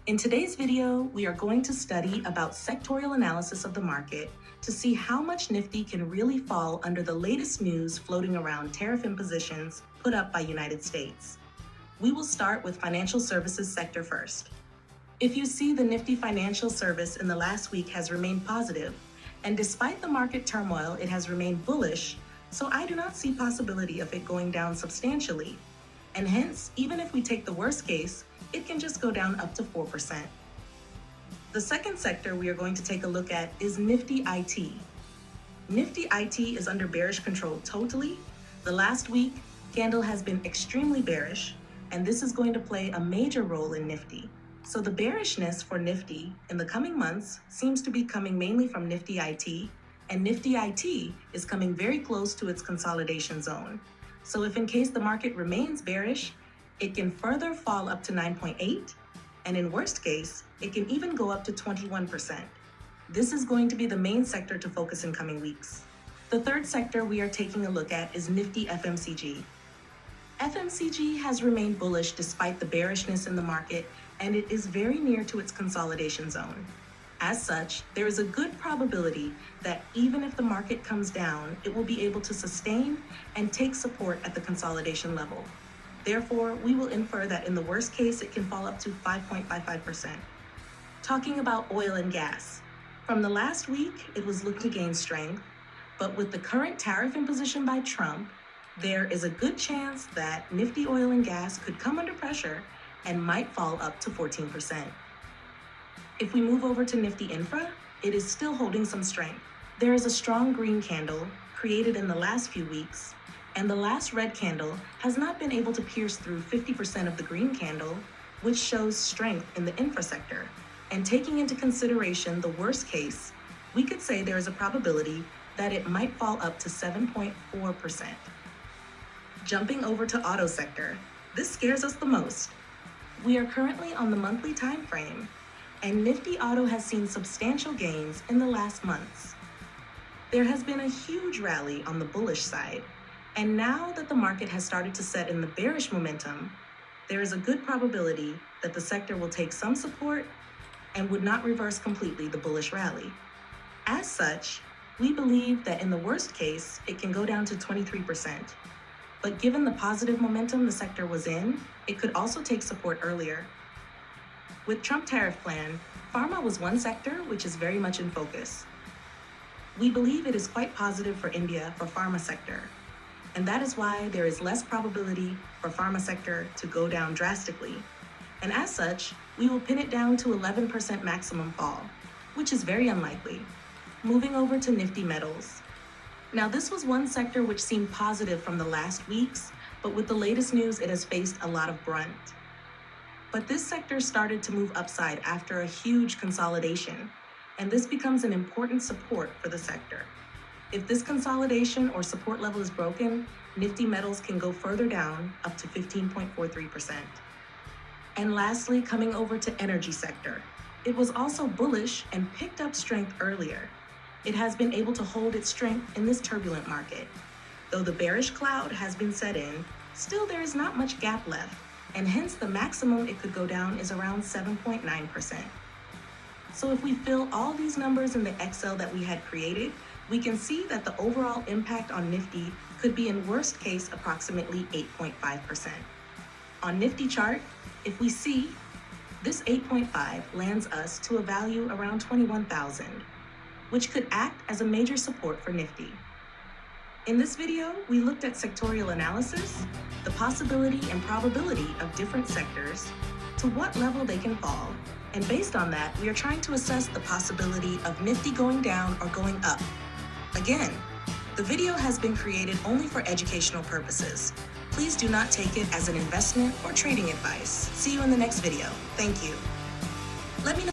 In today's video, we are going to study about sectorial analysis of the market to see how much Nifty can really fall under the latest news floating around tariff impositions put up by United States. We will start with financial services sector first. If you see, the Nifty financial service in the last week has remained positive, and despite the market turmoil, it has remained bullish, so I do not see possibility of it going down substantially. And hence, even if we take the worst case, it can just go down up to 4%. The second sector we are going to take a look at is Nifty IT. Nifty IT is under bearish control totally. The last week, candle has been extremely bearish, and this is going to play a major role in Nifty. So the bearishness for Nifty in the coming months seems to be coming mainly from Nifty IT, and Nifty IT is coming very close to its consolidation zone. So if in case the market remains bearish, it can further fall up to 9.8, and in worst case, it can even go up to 21%. This is going to be the main sector to focus in coming weeks. The third sector we are taking a look at is Nifty FMCG. FMCG has remained bullish despite the bearishness in the market, and it is very near to its consolidation zone. As such, there is a good probability that even if the market comes down, it will be able to sustain and take support at the consolidation level. Therefore, we will infer that in the worst case, it can fall up to 5.55%. Talking about oil and gas. From the last week, it was looking to gain strength, but with the current tariff imposition by Trump, there is a good chance that Nifty oil and gas could come under pressure and might fall up to 14%. If we move over to Nifty Infra, it is still holding some strength. There is a strong green candle created in the last few weeks, and the last red candle has not been able to pierce through 50% of the green candle, which shows strength in the infra sector. And taking into consideration the worst case, we could say there is a probability that it might fall up to 7.4%. Jumping over to auto sector, this scares us the most. We are currently on the monthly time frame, and Nifty Auto has seen substantial gains in the last months. There has been a huge rally on the bullish side, and now that the market has started to set in the bearish momentum, there is a good probability that the sector will take some support and would not reverse completely the bullish rally. As such, we believe that in the worst case, it can go down to 23%. But given the positive momentum the sector was in, it could also take support earlier. With Trump tariff plan, pharma was one sector which is very much in focus. We believe it is quite positive for India for pharma sector, and that is why there is less probability for pharma sector to go down drastically. And as such, we will pin it down to 11% maximum fall, which is very unlikely. Moving over to Nifty Metals. Now, this was one sector which seemed positive from the last weeks, but with the latest news, it has faced a lot of brunt. But this sector started to move upside after a huge consolidation, and this becomes an important support for the sector. If this consolidation or support level is broken, Nifty Metals can go further down up to 15.43%. And lastly, coming over to energy sector. It was also bullish and picked up strength earlier. It has been able to hold its strength in this turbulent market. Though the bearish cloud has been set in, still there is not much gap left, and hence the maximum it could go down is around 7.9%. So if we fill all these numbers in the Excel that we had created, we can see that the overall impact on Nifty could be in worst case approximately 8.5%. On Nifty chart, if we see, this 8.5 lands us to a value around 21,000, which could act as a major support for Nifty. In this video, we looked at sectorial analysis, the possibility and probability of different sectors, to what level they can fall, and based on that, we are trying to assess the possibility of Nifty going down or going up. Again, the video has been created only for educational purposes. Please do not take it as an investment or trading advice. See you in the next video. Thank you. Let me know